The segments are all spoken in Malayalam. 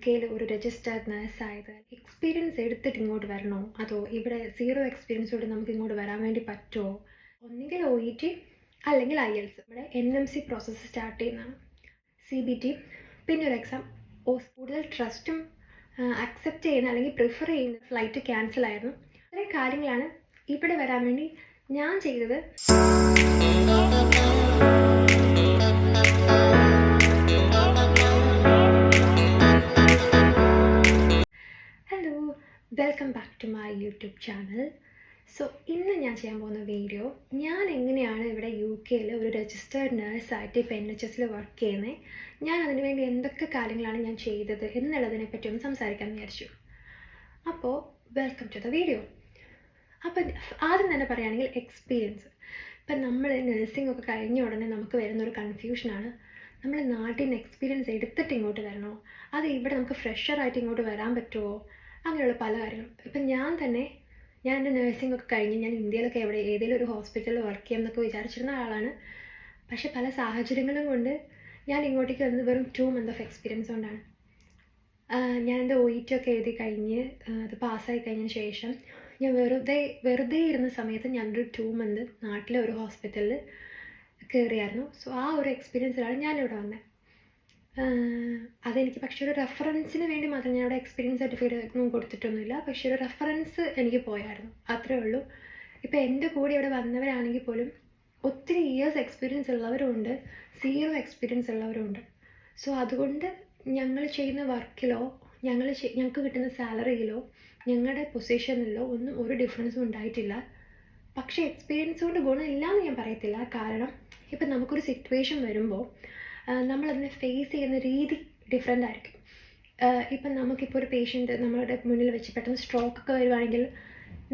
കെയിൽ ഒരു രജിസ്റ്റേർഡ് നേഴ്സായത് എക്സ്പീരിയൻസ് എടുത്തിട്ട് ഇങ്ങോട്ട് വരണോ, അതോ ഇവിടെ സീറോ എക്സ്പീരിയൻസോടെ നമുക്ക് ഇങ്ങോട്ട് വരാൻ വേണ്ടി പറ്റുമോ? ഒന്നുകിൽ OET അല്ലെങ്കിൽ IELTS. ഇവിടെ NMC പ്രോസസ്സ് സ്റ്റാർട്ട് ചെയ്യുന്നതാണ്. CBT, പിന്നെ ഒരു എക്സാം. കൂടുതൽ ട്രസ്റ്റും അക്സെപ്റ്റ് ചെയ്യുന്ന അല്ലെങ്കിൽ പ്രിഫർ ചെയ്യുന്ന ഫ്ലൈറ്റ് ക്യാൻസൽ ആയിരുന്നു. ഇത്രയും കാര്യങ്ങളാണ് ഇവിടെ വരാൻ വേണ്ടി ഞാൻ ചെയ്തത്. Hello, welcome back to my YouTube channel. So ഇന്ന് ഞാൻ ചെയ്യാൻ പോകുന്ന വീഡിയോ, ഞാൻ എങ്ങനെയാണ് ഇവിടെ UK ഒരു രജിസ്റ്റേർഡ് നേഴ്സായിട്ട് ഇപ്പോൾ NHS വർക്ക് ചെയ്യുന്നത്, ഞാൻ അതിനു വേണ്ടി എന്തൊക്കെ കാര്യങ്ങളാണ് ഞാൻ ചെയ്തത് എന്നുള്ളതിനെ പറ്റി ഒന്ന് സംസാരിക്കാൻ വിചാരിച്ചു. അപ്പോൾ വെൽക്കം ടു ദ വീഡിയോ. അപ്പം ആദ്യം തന്നെ പറയുകയാണെങ്കിൽ എക്സ്പീരിയൻസ്. ഇപ്പം നമ്മൾ നഴ്സിംഗ് ഒക്കെ കഴിഞ്ഞ ഉടനെ നമുക്ക് വരുന്നൊരു കൺഫ്യൂഷനാണ്, നമ്മൾ നാട്ടിൽ നിന്ന് എക്സ്പീരിയൻസ് എടുത്തിട്ട് ഇങ്ങോട്ട് വരണോ, അത് ഇവിടെ നമുക്ക് ഫ്രഷറായിട്ട് ഇങ്ങോട്ട് വരാൻ പറ്റുമോ, അങ്ങനെയുള്ള പല കാര്യങ്ങളും. ഇപ്പം ഞാൻ എൻ്റെ നഴ്സിംഗ് ഒക്കെ കഴിഞ്ഞ് ഞാൻ ഇന്ത്യയിലൊക്കെ ഏതെങ്കിലും ഒരു ഹോസ്പിറ്റലിൽ വർക്ക് ചെയ്യാം എന്നൊക്കെ വിചാരിച്ചിരുന്ന ആളാണ്. പക്ഷേ പല സാഹചര്യങ്ങളും കൊണ്ട് ഞാൻ ഇങ്ങോട്ടേക്ക് വന്നത് വെറും 2 months ഓഫ് എക്സ്പീരിയൻസ് കൊണ്ടാണ്. ഞാൻ എൻ്റെ OET ഒക്കെ എഴുതി കഴിഞ്ഞ് അത് പാസ്സായി കഴിഞ്ഞതിന് ശേഷം ഞാൻ വെറുതെ ഇരുന്ന സമയത്ത് ഞാനൊരു 2 months നാട്ടിലെ ഒരു ഹോസ്പിറ്റലിൽ കയറിയായിരുന്നു. സോ ആ ഒരു എക്സ്പീരിയൻസിലാണ് ഞാനിവിടെ വന്നത്. അതെനിക്ക് പക്ഷേ ഒരു റെഫറൻസിന് വേണ്ടി മാത്രം ഞാൻ അവിടെ എക്സ്പീരിയൻസ് സർട്ടിഫിക്കറ്റ് ഒന്നും കൊടുത്തിട്ടൊന്നുമില്ല. പക്ഷേ ഒരു റെഫറൻസ് എനിക്ക് പോയായിരുന്നു, അത്രേ ഉള്ളൂ. ഇപ്പോൾ എൻ്റെ കൂടെ ഇവിടെ വന്നവരാണെങ്കിൽ പോലും ഒത്തിരി ഇയേഴ്സ് എക്സ്പീരിയൻസ് ഉള്ളവരുമുണ്ട്, 0 എക്സ്പീരിയൻസ് ഉള്ളവരുമുണ്ട്. സോ അതുകൊണ്ട് ഞങ്ങൾ ചെയ്യുന്ന വർക്കിലോ ഞങ്ങൾക്ക് കിട്ടുന്ന സാലറിയിലോ ഞങ്ങളുടെ പൊസിഷനിലോ ഒന്നും ഒരു ഡിഫറൻസും ഉണ്ടായിട്ടില്ല. പക്ഷേ എക്സ്പീരിയൻസ് കൊണ്ട് ഗുണമില്ല എന്ന് ഞാൻ പറയത്തില്ല. കാരണം ഇപ്പം നമുക്കൊരു സിറ്റുവേഷൻ വരുമ്പോൾ നമ്മളതിനെ ഫേസ് ചെയ്യുന്ന രീതി ഡിഫറെൻ്റ് ആയിരിക്കും. ഇപ്പം നമുക്കിപ്പോൾ ഒരു പേഷ്യൻറ്റ് നമ്മുടെ മുന്നിൽ വെച്ച് പെട്ടെന്ന് സ്ട്രോക്കൊക്കെ വരുവാണെങ്കിൽ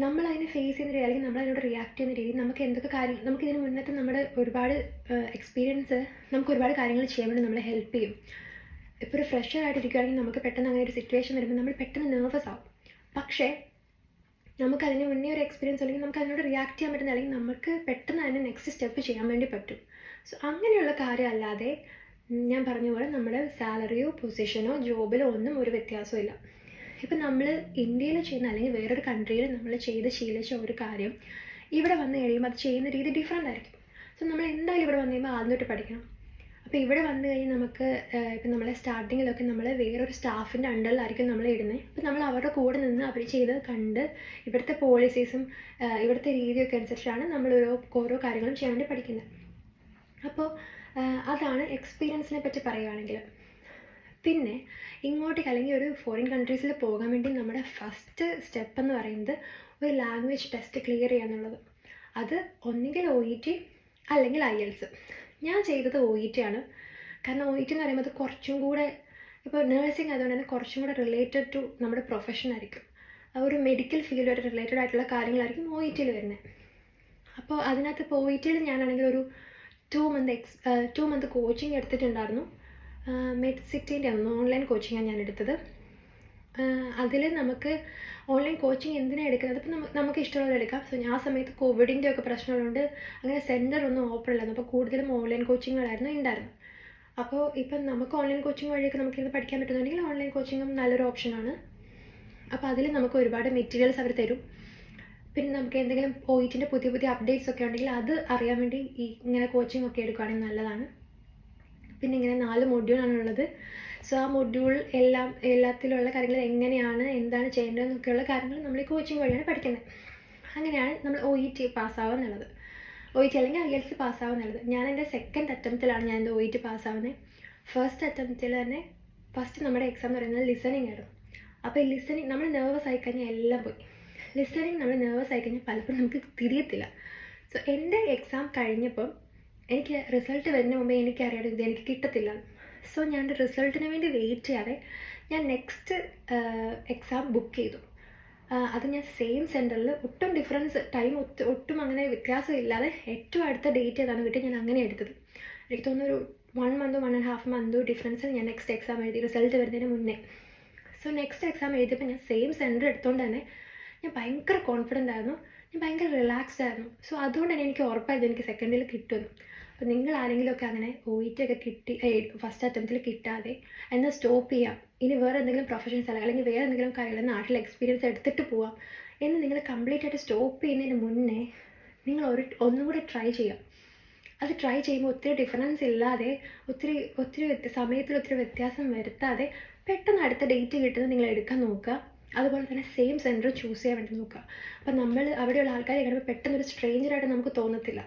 നമ്മളതിനെ ഫേസ് ചെയ്യുന്ന രീതി അല്ലെങ്കിൽ നമ്മളതിനോട് റിയാക്ട് ചെയ്യുന്ന രീതി, നമുക്ക് എന്തൊക്കെ കാര്യങ്ങൾ നമുക്കിതിന് മുന്നത്തെ നമ്മുടെ ഒരുപാട് എക്സ്പീരിയൻസ് നമുക്ക് ഒരുപാട് കാര്യങ്ങൾ ചെയ്യാൻ വേണ്ടി നമ്മളെ ഹെൽപ്പ് ചെയ്യും. ഇപ്പോൾ ഒരു ഫ്രഷറായിട്ടിരിക്കുകയാണെങ്കിൽ നമുക്ക് പെട്ടെന്ന് അങ്ങനെ ഒരു സിറ്റുവേഷൻ വരുമ്പോൾ നമ്മൾ പെട്ടെന്ന് നെർവസ് ആവും. പക്ഷേ നമുക്കതിന് മുന്നേ ഒരു എക്സ്പീരിയൻസ് അല്ലെങ്കിൽ നമുക്ക് അതിനോട് റിയാക്ട് ചെയ്യാൻ പറ്റുന്ന, അല്ലെങ്കിൽ നമുക്ക് പെട്ടെന്ന് അതിന് നെക്സ്റ്റ് സ്റ്റെപ്പ് ചെയ്യാൻ വേണ്ടി പറ്റും. സോ അങ്ങനെയുള്ള കാര്യമല്ലാതെ ഞാൻ പറഞ്ഞ പോലെ നമ്മുടെ സാലറിയോ പൊസിഷനോ ജോബിലോ ഒന്നും ഒരു വ്യത്യാസവും ഇല്ല. ഇപ്പം നമ്മൾ ഇന്ത്യയിൽ ചെയ്യുന്ന അല്ലെങ്കിൽ വേറൊരു കൺട്രിയിൽ നമ്മൾ ചെയ്ത് ശീലിച്ച ഒരു കാര്യം ഇവിടെ വന്നു കഴിയുമ്പോൾ അത് ചെയ്യുന്ന രീതി ഡിഫറെൻ്റ് ആയിരിക്കും. സോ നമ്മൾ എന്തായാലും ഇവിടെ വന്നു കഴിയുമ്പോൾ ആദ്യം തൊട്ട് പഠിക്കണം. അപ്പോൾ ഇവിടെ വന്നു കഴിഞ്ഞാൽ നമുക്ക് ഇപ്പം നമ്മളെ സ്റ്റാർട്ടിങ്ങിലൊക്കെ നമ്മൾ വേറൊരു സ്റ്റാഫിൻ്റെ അണ്ടറിലായിരിക്കും നമ്മൾ ഇടുന്നത്. അപ്പോൾ നമ്മൾ അവരുടെ കൂടെ നിന്ന് അവർ ചെയ്ത് കണ്ട് ഇവിടുത്തെ പോളിസീസും ഇവിടുത്തെ രീതിയൊക്കെ അനുസരിച്ചാണ് നമ്മൾ ഓരോ കാര്യങ്ങളും ചെയ്യാൻ വേണ്ടി പഠിക്കുന്നത്. അപ്പോൾ അതാണ് എക്സ്പീരിയൻസിനെ പറ്റി പറയുകയാണെങ്കിൽ. പിന്നെ ഇങ്ങോട്ടേക്ക് അല്ലെങ്കിൽ ഒരു ഫോറിൻ കൺട്രീസിൽ പോകാൻ വേണ്ടി നമ്മുടെ ഫസ്റ്റ് സ്റ്റെപ്പ് എന്ന് പറയുന്നത് ഒരു ലാംഗ്വേജ് ടെസ്റ്റ് ക്ലിയർ ചെയ്യുക എന്നുള്ളത്. അത് ഒന്നുകിൽ OET അല്ലെങ്കിൽ IELTS. ഞാൻ ചെയ്തത് OET ആണ്. കാരണം OET എന്ന് പറയുമ്പോൾ അത് കുറച്ചും കൂടെ, ഇപ്പോൾ നേഴ്സിംഗ് ആയതുകൊണ്ട് തന്നെ കുറച്ചും കൂടെ റിലേറ്റഡ് ടു നമ്മുടെ പ്രൊഫഷൻ ആയിരിക്കും. ഒരു മെഡിക്കൽ ഫീൽഡുമായിട്ട് റിലേറ്റഡ് ആയിട്ടുള്ള കാര്യങ്ങളായിരിക്കും OETയിൽ വരുന്നത്. അപ്പോൾ അതിനകത്ത് ഇപ്പോൾ OETയിൽ ഞാനാണെങ്കിൽ ഒരു 2 months കോച്ചിങ് എടുത്തിട്ടുണ്ടായിരുന്നു. മെഡ്സിറ്റിൻ്റെ ഓൺലൈൻ കോച്ചിങ്ങാണ് ഞാൻ എടുത്തത്. അതിൽ നമുക്ക് ഓൺലൈൻ കോച്ചിങ് എന്തിനാണ് എടുക്കുന്നത്, ഇപ്പം നമുക്ക് ഇഷ്ടമുള്ളത് എടുക്കാം. സോ ആ സമയത്ത് കോവിഡിൻ്റെ ഒക്കെ പ്രശ്നമുള്ളതുകൊണ്ട് അങ്ങനെ സെൻറ്റർ ഒന്നും ഓപ്പൺ അല്ലായിരുന്നു. അപ്പോൾ കൂടുതലും ഓൺലൈൻ കോച്ചിങ്ങുകളായിരുന്നു ഉണ്ടായിരുന്നത്. അപ്പോൾ ഇപ്പം നമുക്ക് ഓൺലൈൻ കോച്ചിങ് വഴിയൊക്കെ നമുക്കിത് പഠിക്കാൻ പറ്റുന്നുണ്ടെങ്കിൽ ഓൺലൈൻ കോച്ചിങ്ങും നല്ലൊരു ഓപ്ഷനാണ്. അപ്പോൾ അതിൽ നമുക്ക് ഒരുപാട് മെറ്റീരിയൽസ് അവർ തരും. പിന്നെ നമുക്ക് എന്തെങ്കിലും OETൻ്റെ പുതിയ അപ്ഡേറ്റ്സ് ഒക്കെ ഉണ്ടെങ്കിൽ അത് അറിയാൻ വേണ്ടി ഇങ്ങനെ കോച്ചിങ് ഒക്കെ എടുക്കുകയാണെങ്കിൽ നല്ലതാണ്. പിന്നെ ഇങ്ങനെ 4 മൊഡ്യൂളാണ് ഉള്ളത്. സോ ആ മൊഡ്യൂൾ എല്ലാത്തിലുള്ള കാര്യങ്ങൾ എന്താണ് ചെയ്യേണ്ടതെന്നൊക്കെയുള്ള കാര്യങ്ങൾ നമ്മൾ ഈ കോച്ചിങ് വഴിയാണ് പഠിക്കുന്നത്. അങ്ങനെയാണ് നമ്മൾ OET പാസ്സാവുക എന്നുള്ളത്. OET അല്ലെങ്കിൽ IELTS പാസ്സാവുക എന്നുള്ളത്. ഞാൻ എൻ്റെ സെക്കൻഡ് അറ്റംപ്റ്റിലാണ് ഞാൻ എൻ്റെ OET പാസ്സാവുന്നത്. ഫസ്റ്റ് അറ്റംപ്റ്റിൽ തന്നെ നമ്മുടെ എക്സാം എന്ന് പറയുന്നത് ലിസണിങ് ആയിരുന്നു. അപ്പോൾ ഈ ലിസണിങ് നമ്മൾ നെർവസ് ആയിക്കഴിഞ്ഞാൽ എല്ലാം പോയി. ലിസണിങ് നമ്മൾ നെർവസ് ആയിക്കഴിഞ്ഞാൽ പലപ്പോഴും നമുക്ക് തിരിയത്തില്ല. സോ എൻ്റെ എക്സാം കഴിഞ്ഞപ്പം എനിക്ക് റിസൾട്ട് വരുന്ന മുമ്പേ എനിക്കറിയാം ഇത് എനിക്ക് കിട്ടത്തില്ല. സോ ഞാൻ റിസൾട്ടിന് വേണ്ടി വെയിറ്റ് ചെയ്യാതെ ഞാൻ നെക്സ്റ്റ് എക്സാം ബുക്ക് ചെയ്തു. അത് ഞാൻ സെയിം സെൻറ്ററിൽ ഒട്ടും ഡിഫറൻസ് ടൈം ഒട്ടും അങ്ങനെ വ്യത്യാസമില്ലാതെ ഏറ്റവും അടുത്ത ഡേറ്റ് ഏതാണ് കിട്ടി ഞാൻ അങ്ങനെ എടുത്തത്. എനിക്ക് തോന്നുന്നു ഒരു 1 month 1.5 month ഡിഫറൻസ് ഞാൻ നെക്സ്റ്റ് എക്സാം എഴുതി റിസൾട്ട് വരുന്നതിന് മുന്നേ. സോ നെക്സ്റ്റ് എക്സാം എഴുതിയപ്പോൾ ഞാൻ സെയിം സെൻറ്റർ എടുത്തുകൊണ്ട് തന്നെ ഞാൻ ഭയങ്കര കോൺഫിഡൻ്റ് ആയിരുന്നു, ഞാൻ ഭയങ്കര റിലാക്സ്ഡ് ആയിരുന്നു. സോ അതുകൊണ്ട് തന്നെ എനിക്ക് ഉറപ്പായത് എനിക്ക് സെക്കൻഡിൽ കിട്ടുമെന്ന്. അപ്പോൾ നിങ്ങൾ ആരെങ്കിലുമൊക്കെ അങ്ങനെ OET ഒക്കെ കിട്ടി ഫസ്റ്റ് അറ്റംപ്റ്റിൽ കിട്ടാതെ എന്നാൽ സ്റ്റോപ്പ് ചെയ്യാം, ഇനി വേറെ എന്തെങ്കിലും പ്രൊഫഷൻസ് അല്ലെങ്കിൽ വേറെ എന്തെങ്കിലും കാര്യങ്ങൾ നാട്ടിൽ എക്സ്പീരിയൻസ് എടുത്തിട്ട് പോവാം എന്ന് നിങ്ങൾ കംപ്ലീറ്റ് ആയിട്ട് സ്റ്റോപ്പ് ചെയ്യുന്നതിന് മുന്നേ നിങ്ങൾ ഒന്നും കൂടെ ട്രൈ ചെയ്യുക. അത് ട്രൈ ചെയ്യുമ്പോൾ ഒത്തിരി ഡിഫറൻസ് ഇല്ലാതെ സമയത്തിൽ ഒത്തിരി വ്യത്യാസം വരുത്താതെ പെട്ടെന്ന് അടുത്ത ഡേറ്റ് കിട്ടുന്നത് നിങ്ങൾ എടുക്കാൻ നോക്കുക. അതുപോലെ തന്നെ സെയിം സെൻറ്റർ ചൂസ് ചെയ്യാൻ വേണ്ടി നോക്കുക. അപ്പം നമ്മൾ അവിടെയുള്ള ആൾക്കാരെ കാണുമ്പോൾ പെട്ടെന്ന് ഒരു സ്ട്രേഞ്ചറായിട്ട് നമുക്ക് തോന്നത്തില്ല.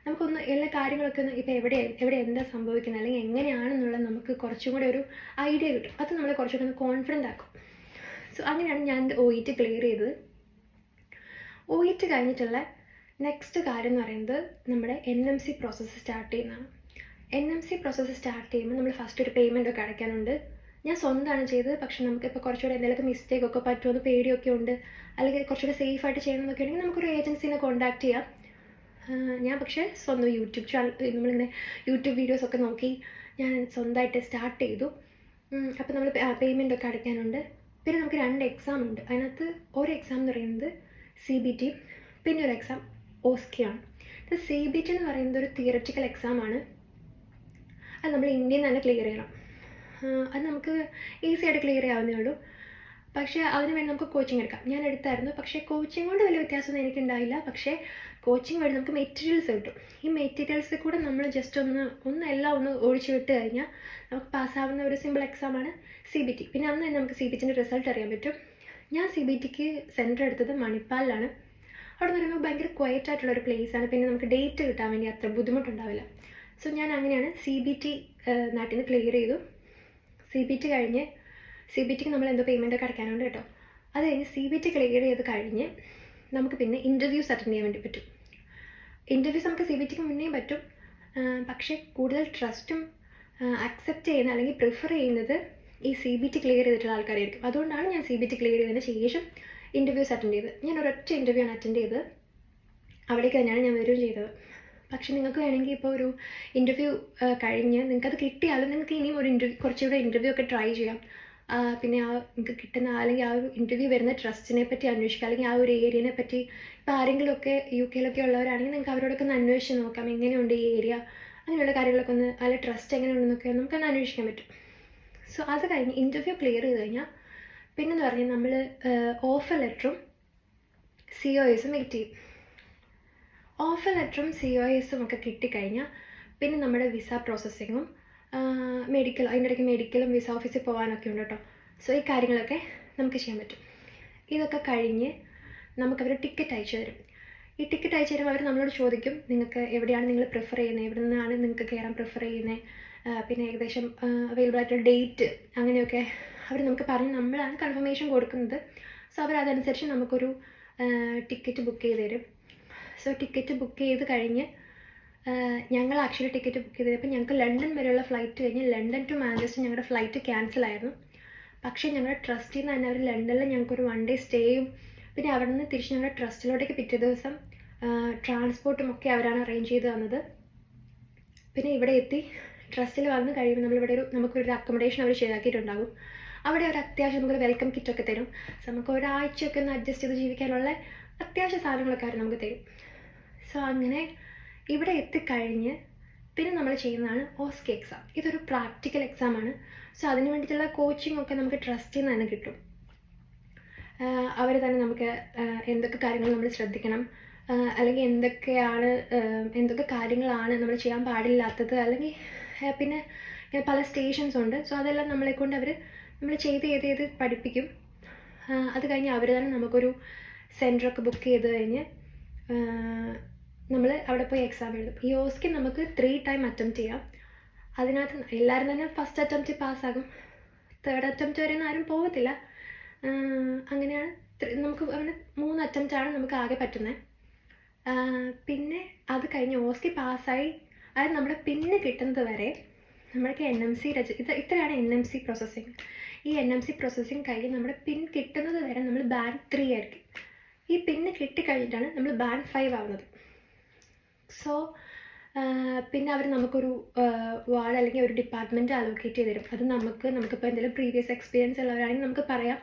നമുക്കൊന്ന് എല്ലാ കാര്യങ്ങളൊക്കെ ഒന്ന് ഇപ്പോൾ എവിടെ എന്താ സംഭവിക്കുന്നത് അല്ലെങ്കിൽ എങ്ങനെയാണെന്നുള്ളത് നമുക്ക് കുറച്ചും കൂടെ ഒരു ഐഡിയ കിട്ടും. അത് നമ്മളെ കുറച്ചുകൂടെ ഒന്ന് കോൺഫിഡൻ്റ് ആക്കും. സോ അങ്ങനെയാണ് ഞാൻ OET ക്ലിയർ ചെയ്തത്. OET കഴിഞ്ഞിട്ടുള്ള നെക്സ്റ്റ് കാര്യം എന്ന് പറയുന്നത് നമ്മുടെ NMC പ്രോസസ്സ് സ്റ്റാർട്ട് ചെയ്യുന്നതാണ്. NMC പ്രോസസ്സ് സ്റ്റാർട്ട് ചെയ്യുമ്പോൾ നമ്മൾ ഫസ്റ്റ് ഒരു പേയ്മെൻ്റ് ഒക്കെ അടയ്ക്കാനുണ്ട്. ഞാൻ സ്വന്തമാണ് ചെയ്തത്. പക്ഷെ നമുക്കിപ്പോൾ കുറച്ചുകൂടെ എന്തെങ്കിലുമൊക്കെ മിസ്റ്റേക്കൊക്കെ പറ്റുമെന്ന് പേടിയൊക്കെ ഉണ്ട്, അല്ലെങ്കിൽ കുറച്ചുകൂടെ സേഫായിട്ട് ചെയ്യണമെന്നൊക്കെ ഉണ്ടെങ്കിൽ നമുക്കൊരു ഏജൻസിനെ കോൺടാക്ട് ചെയ്യാം. ഞാൻ പക്ഷേ സ്വന്തം യൂട്യൂബ് ചാനൽ നമ്മളിങ്ങനെ യൂട്യൂബ് വീഡിയോസൊക്കെ നോക്കി ഞാൻ സ്വന്തമായിട്ട് സ്റ്റാർട്ട് ചെയ്തു. അപ്പോൾ നമ്മൾ പേയ്മെൻ്റ് ഒക്കെ അടയ്ക്കാനുണ്ട്. പിന്നെ നമുക്ക് 2 എക്സാം ഉണ്ട്. അതിനകത്ത് ഒരു എക്സാം എന്ന് പറയുന്നത് CBT, പിന്നെ ഒരു എക്സാം OSCE ആണ്. CBT എന്ന് പറയുന്നത് ഒരു തിയററ്റിക്കൽ എക്സാമാണ്. അത് നമ്മൾ ഇന്ത്യയിൽ നിന്ന് തന്നെ ക്ലിയർ ചെയ്യണം. അത് നമുക്ക് ഈസി ആയിട്ട് ക്ലിയർ ചെയ്യാവുന്നേ ഉള്ളൂ. പക്ഷേ അതിന് വേണ്ടി നമുക്ക് കോച്ചിങ് എടുക്കാം. ഞാൻ എടുത്തായിരുന്നു. പക്ഷേ കോച്ചിങ് കൊണ്ട് വലിയ വ്യത്യാസമൊന്നും എനിക്കുണ്ടായില്ല. പക്ഷേ കോച്ചിങ് വഴി നമുക്ക് മെറ്റീരിയൽസ് കിട്ടും. ഈ മെറ്റീരിയൽസിൽ കൂടെ നമ്മൾ ജസ്റ്റ് ഒന്ന് ഒഴിച്ചു വിട്ട് കഴിഞ്ഞാൽ നമുക്ക് പാസ്സാവുന്ന ഒരു സിമ്പിൾ എക്സാമാണ് CBT. പിന്നെ അന്ന് തന്നെ നമുക്ക് CBTൻ്റെ റിസൾട്ട് അറിയാൻ പറ്റും. ഞാൻ CBTക്ക് സെൻറ്റർ എടുത്തത് മണിപ്പാലിലാണ്. അവിടെ നിന്ന് പറയുമ്പോൾ ഭയങ്കര ക്വയറ്റ് ആയിട്ടുള്ളൊരു പ്ലേസാണ്. പിന്നെ നമുക്ക് ഡേറ്റ് കിട്ടാൻ വേണ്ടി അത്ര ബുദ്ധിമുട്ടുണ്ടാവില്ല. സോ ഞാൻ അങ്ങനെയാണ് CBT നാട്ടിൽ നിന്ന് ക്ലിയർ ചെയ്തു. CBT കഴിഞ്ഞ് CBTക്ക് നമ്മൾ എന്തോ പേയ്മെൻ്റ് ഒക്കെ അടയ്ക്കാനുണ്ട് കേട്ടോ. അത് കഴിഞ്ഞ് CBT ക്ലിയർ ചെയ്ത് കഴിഞ്ഞ് നമുക്ക് പിന്നെ ഇൻ്റർവ്യൂസ് അറ്റൻഡ് ചെയ്യാൻ വേണ്ടി പറ്റും. ഇൻ്റർവ്യൂസ് നമുക്ക് CBTക്ക് മുന്നേ പറ്റും. പക്ഷേ കൂടുതൽ ട്രസ്റ്റും അക്സെപ്റ്റ് ചെയ്യുന്ന അല്ലെങ്കിൽ പ്രിഫർ ചെയ്യുന്നത് ഈ CBT ക്ലിയർ ചെയ്തിട്ടുള്ള ആൾക്കാരായിരിക്കും. അതുകൊണ്ടാണ് ഞാൻ CBT ക്ലിയർ ചെയ്തതിന് ശേഷം ഇൻ്റർവ്യൂസ് അറ്റൻഡ് ചെയ്തത്. ഞാൻ ഒരൊറ്റ ഇൻ്റർവ്യൂ ആണ് അറ്റൻഡ് ചെയ്തത്. അവിടേക്ക് തന്നെയാണ് ഞാൻ വരികയും ചെയ്തത്. പക്ഷെ നിങ്ങൾക്ക് വേണമെങ്കിൽ ഇപ്പോൾ ഒരു ഇൻ്റർവ്യൂ കഴിഞ്ഞ് നിങ്ങൾക്കത് കിട്ടിയാലും നിങ്ങൾക്ക് ഇനിയും കുറച്ചുകൂടെ ഇൻ്റർവ്യൂ ഒക്കെ ട്രൈ ചെയ്യാം. പിന്നെ നിങ്ങൾക്ക് കിട്ടുന്ന അല്ലെങ്കിൽ ആ ഒരു ഇൻ്റർവ്യൂ വരുന്ന ട്രസ്റ്റിനെ പറ്റി അന്വേഷിക്കാം, അല്ലെങ്കിൽ ആ ഒരു ഏരിയനെ പറ്റി. ഇപ്പോൾ ആരെങ്കിലുമൊക്കെ UK ഉള്ളവരാണെങ്കിൽ നിങ്ങൾക്ക് അവരോടൊക്കെ ഒന്ന് അന്വേഷിച്ച് നോക്കാം, എങ്ങനെയുണ്ട് ഈ ഏരിയ, അങ്ങനെയുള്ള കാര്യങ്ങളൊക്കെ ഒന്ന്, അല്ല ട്രസ്റ്റ് എങ്ങനെയുണ്ടെന്നൊക്കെ നമുക്കൊന്ന് അന്വേഷിക്കാൻ പറ്റും. സോ അത് കഴിഞ്ഞ് ഇൻ്റർവ്യൂ ക്ലിയർ ചെയ്ത് കഴിഞ്ഞാൽ പിന്നെന്ന് പറഞ്ഞാൽ നമ്മൾ ഓഫർ ലെറ്ററും COSും വെയിറ്റ് ചെയ്യും. ഓഫർ ലെറ്ററും COSും ഒക്കെ കിട്ടിക്കഴിഞ്ഞാൽ പിന്നെ നമ്മുടെ വിസ പ്രോസസ്സിങ്ങും മെഡിക്കൽ, അതിൻ്റെ ഇടയ്ക്ക് മെഡിക്കലും വിസ ഓഫീസിൽ പോകാനൊക്കെ ഉണ്ട് കേട്ടോ. സോ ഈ കാര്യങ്ങളൊക്കെ നമുക്ക് ചെയ്യാൻ പറ്റും. ഇതൊക്കെ കഴിഞ്ഞ് നമുക്കവർ ടിക്കറ്റ് അയച്ചു തരും. ഈ ടിക്കറ്റ് അയച്ചു തരുമ്പോൾ അവർ നമ്മളോട് ചോദിക്കും നിങ്ങൾക്ക് എവിടെയാണ് നിങ്ങൾ പ്രിഫർ ചെയ്യുന്നത്, എവിടെ നിന്നാണ് നിങ്ങൾക്ക് കയറാൻ പ്രിഫർ ചെയ്യുന്നത്, പിന്നെ ഏകദേശം അവൈലബിൾ ആയിട്ടുള്ള ഡേറ്റ്, അങ്ങനെയൊക്കെ അവർ നമുക്ക് പറഞ്ഞ് നമ്മളാണ് കൺഫർമേഷൻ കൊടുക്കുന്നത്. സോ അവരതനുസരിച്ച് നമുക്കൊരു ടിക്കറ്റ് ബുക്ക് ചെയ്ത് തരും. സോ ടിക്കറ്റ് ബുക്ക് ചെയ്ത് കഴിഞ്ഞ് ഞങ്ങൾ ആക്ച്വലി ടിക്കറ്റ് ബുക്ക് ചെയ്തപ്പോൾ ഞങ്ങൾക്ക് ലണ്ടൻ വരെയുള്ള ഫ്ലൈറ്റ് കഴിഞ്ഞ് ലണ്ടൻ ടു മാഞ്ചസ്റ്റർ ഞങ്ങളുടെ ഫ്ലൈറ്റ് ക്യാൻസലായിരുന്നു. പക്ഷേ ഞങ്ങളുടെ ട്രസ്റ്റിൽ നിന്ന് തന്നെ അവർ ലണ്ടനിൽ ഞങ്ങൾക്കൊരു 1 ഡേ സ്റ്റേയും പിന്നെ അവിടെ നിന്ന് തിരിച്ച് ഞങ്ങളുടെ ട്രസ്റ്റിലോട്ടേക്ക് പിറ്റേ ദിവസം ട്രാൻസ്പോർട്ടും ഒക്കെ അവരാണ് അറേഞ്ച് ചെയ്ത് തന്നത്. പിന്നെ ഇവിടെ എത്തി ട്രസ്റ്റിൽ വന്ന് കഴിയുമ്പോൾ നമ്മളിവിടെ നമുക്കൊരു അക്കോമഡേഷൻ അവർ ശരിയാക്കിയിട്ടുണ്ടാകും. അവിടെ ഒരു അത്യാവശ്യം നമുക്കൊരു വെൽക്കം കിറ്റൊക്കെ തരും. സോ നമുക്ക് ഒരാഴ്ചയൊക്കെ ഒന്ന് അഡ്ജസ്റ്റ് ചെയ്ത് ജീവിക്കാനുള്ള അത്യാവശ്യ സാധനങ്ങളൊക്കെ അവർ നമുക്ക് തരും. സോ അങ്ങനെ ഇവിടെ എത്തിക്കഴിഞ്ഞ് പിന്നെ നമ്മൾ ചെയ്യുന്നതാണ് OSCE എക്സാം. ഇതൊരു പ്രാക്ടിക്കൽ എക്സാമാണ്. സോ അതിന് വേണ്ടിയിട്ടുള്ള കോച്ചിങ് ഒക്കെ നമുക്ക് ട്രസ്റ്റിൽ നിന്ന് തന്നെ കിട്ടും. അവർ തന്നെ നമുക്ക് എന്തൊക്കെ കാര്യങ്ങൾ നമ്മൾ ശ്രദ്ധിക്കണം, അല്ലെങ്കിൽ എന്തൊക്കെ കാര്യങ്ങളാണ് നമ്മൾ ചെയ്യാൻ പാടില്ലാത്തത്, അല്ലെങ്കിൽ പിന്നെ പല സ്റ്റേഷൻസ് ഉണ്ട്. സോ അതെല്ലാം നമ്മളെക്കൊണ്ട് നമ്മൾ ചെയ്ത് പഠിപ്പിക്കും. അത് കഴിഞ്ഞ് അവർ തന്നെ നമുക്കൊരു സെൻറ്ററൊക്കെ ബുക്ക് ചെയ്ത് കഴിഞ്ഞ് നമ്മൾ അവിടെ പോയി എക്സാം എഴുതും. ഈ OSCE നമുക്ക് 3 ടൈം അറ്റംപ്റ്റ് ചെയ്യാം. അതിനകത്ത് എല്ലാവരും തന്നെ ഫസ്റ്റ് അറ്റംപ്റ്റ് പാസ്സാകും. 3rd അറ്റംപ്റ്റ് വരെ ഒന്നും ആരും പോകത്തില്ല. അങ്ങനെയാണ് നമുക്ക് അങ്ങനെ 3 അറ്റംപ്റ്റാണ് നമുക്ക് ആകെ പറ്റുന്നത്. പിന്നെ അത് കഴിഞ്ഞ് OSCE പാസ്സായി അത് നമ്മുടെ പിന്നെ കിട്ടുന്നത് വരെ നമ്മൾക്ക് NMC ഇത്രയാണ് NMC പ്രോസസ്സിങ്. ഈ NMC പ്രോസസ്സിങ് കഴിഞ്ഞ് നമ്മുടെ പിൻ കിട്ടുന്നത് വരെ നമ്മൾ ബാൻഡ് 3 ആയിരിക്കും. ഈ പിന്ന് കിട്ടിക്കഴിഞ്ഞിട്ടാണ് നമ്മൾ ബാൻഡ് 5 ആവുന്നത്. സോ പിന്നെ അവർ നമുക്കൊരു വാർഡ് അല്ലെങ്കിൽ ഒരു ഡിപ്പാർട്ട്മെൻറ്റ് അലോക്കേറ്റ് ചെയ്ത് തരും. അത് നമുക്കിപ്പോൾ എന്തെങ്കിലും പ്രീവിയസ് എക്സ്പീരിയൻസ് ഉള്ളവരാണെങ്കിൽ നമുക്ക് പറയാം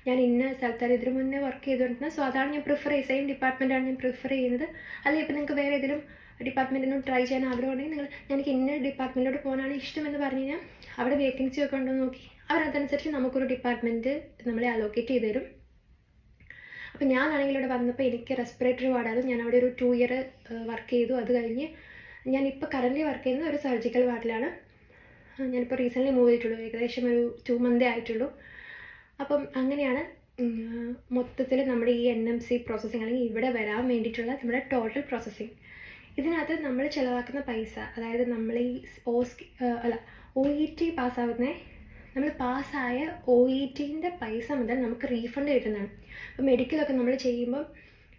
ഞാൻ ഇന്ന സ്ഥലത്താണ് ഇതിന് മുന്നേ വർക്ക് ചെയ്തുകൊണ്ടിരുന്നത്, സോ അതാണ് ഞാൻ സെയിം ഡിപ്പാർട്ട്മെൻറ്റാണ് ഞാൻ പ്രിഫർ ചെയ്യുന്നത്. അല്ലെങ്കിൽ ഇപ്പോൾ നിങ്ങൾക്ക് വേറെ ഏതെങ്കിലും ഡിപ്പാർട്ട്മെൻറ്റിനും ട്രൈ ചെയ്യാൻ ആഗ്രഹമുണ്ടെങ്കിൽ എനിക്ക് ഇന്ന ഡിപ്പാർട്ട്മെൻറ്റിലോട്ട് പോകാനാണ് ഇഷ്ടമെന്ന് പറഞ്ഞു കഴിഞ്ഞാൽ അവിടെ വേക്കൻസി ഒക്കെ ഉണ്ടോ നോക്കി അവരതനുസരിച്ച് നമുക്കൊരു ഡിപ്പാർട്ട്മെൻറ്റ് നമ്മളെ അലോക്കേറ്റ് ചെയ്ത് തരും. അപ്പോൾ ഞാനാണെങ്കിൽ ഇവിടെ വന്നപ്പോൾ എനിക്ക് റെസ്പിറേറ്ററി വാർഡായിരുന്നു. ഞാൻ അവിടെ ഒരു 2 ഇയർ വർക്ക് ചെയ്തു. അത് കഴിഞ്ഞ് ഞാനിപ്പോൾ കറൻ്റ് വർക്ക് ചെയ്യുന്നത് ഒരു സർജിക്കൽ വാർഡിലാണ്. ഞാനിപ്പോൾ റീസെൻ്റ്ലി മൂവ് ചെയ്തിട്ടുള്ളൂ, ഏകദേശം ഒരു 2 മന്തേ ആയിട്ടുള്ളൂ. അപ്പം അങ്ങനെയാണ് മൊത്തത്തിൽ നമ്മുടെ ഈ NMC പ്രോസസ്സിങ് അല്ലെങ്കിൽ ഇവിടെ വരാൻ വേണ്ടിയിട്ടുള്ള നമ്മുടെ ടോട്ടൽ പ്രോസസ്സിങ്. ഇതിനകത്ത് നമ്മൾ ചിലവാക്കുന്ന പൈസ, അതായത് നമ്മൾ ഈ OET പാസ്സാവുന്ന നമ്മൾ പാസ്സായ OETൻ്റെ പൈസ മുതൽ നമുക്ക് റീഫണ്ട് കിട്ടുന്നതാണ്. അപ്പോൾ മെഡിക്കലൊക്കെ നമ്മൾ ചെയ്യുമ്പം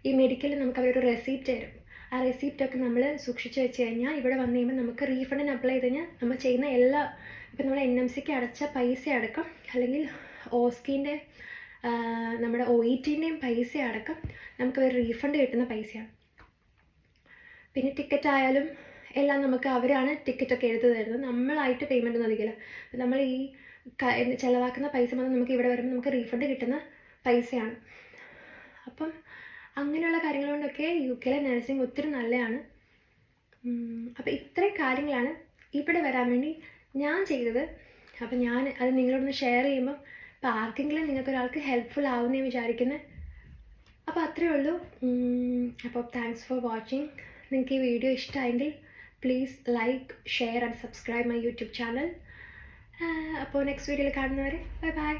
ഈ മെഡിക്കലിൽ നമുക്ക് അവരൊരു റെസീപ്റ്റ് തരും. ആ റെസീപ്റ്റൊക്കെ നമ്മൾ സൂക്ഷിച്ച് വെച്ച് കഴിഞ്ഞാൽ ഇവിടെ വന്നു കഴിയുമ്പോൾ നമുക്ക് റീഫണ്ടിന് അപ്ലൈ ചെയ്ത് കഴിഞ്ഞാൽ നമ്മൾ ചെയ്യുന്ന എല്ലാ, ഇപ്പം നമ്മൾ NMCക്ക് അടച്ച പൈസ അടക്കം അല്ലെങ്കിൽ ഓസ്കിൻ്റെ നമ്മുടെ OETൻ്റെയും പൈസ അടക്കം നമുക്ക് ഒരു റീഫണ്ട് കിട്ടുന്ന പൈസയാണ്. പിന്നെ ടിക്കറ്റ് ആയാലും എല്ലാം നമുക്ക് അവരാണ് ടിക്കറ്റൊക്കെ എടുത്ത് തരുന്നത്, നമ്മളായിട്ട് പേയ്മെൻറ്റ് ഒന്നും നൽകില്ല. നമ്മൾ ഈ ചിലവാക്കുന്ന പൈസ മുതൽ നമുക്ക് ഇവിടെ വരുമ്പോൾ നമുക്ക് റീഫണ്ട് കിട്ടുന്ന പൈസയാണ്. അപ്പം അങ്ങനെയുള്ള കാര്യങ്ങൾ കൊണ്ടൊക്കെ UK നഴ്സിംഗ് ഒത്തിരി നല്ലതാണ്. അപ്പോൾ ഇത്രയും കാര്യങ്ങളാണ് ഇവിടെ വരാൻ വേണ്ടി ഞാൻ ചെയ്തത്. അപ്പോൾ ഞാൻ അത് നിങ്ങളോടൊന്ന് ഷെയർ ചെയ്യുമ്പം ഇപ്പോൾ ആർക്കെങ്കിലും നിങ്ങൾക്കൊരാൾക്ക് ഹെൽപ്ഫുൾ ആവുമെന്ന് ഞാൻ വിചാരിക്കുന്നത്. അപ്പോൾ അത്രയേ ഉള്ളൂ. അപ്പോൾ താങ്ക്സ് ഫോർ വാച്ചിങ്. നിങ്ങൾക്ക് ഈ വീഡിയോ ഇഷ്ടമായെങ്കിൽ please like, share and subscribe my YouTube channel. അപ്പോൾ നെക്സ്റ്റ് വീഡിയോയിൽ കാണുന്നവരെ ബൈ ബൈ.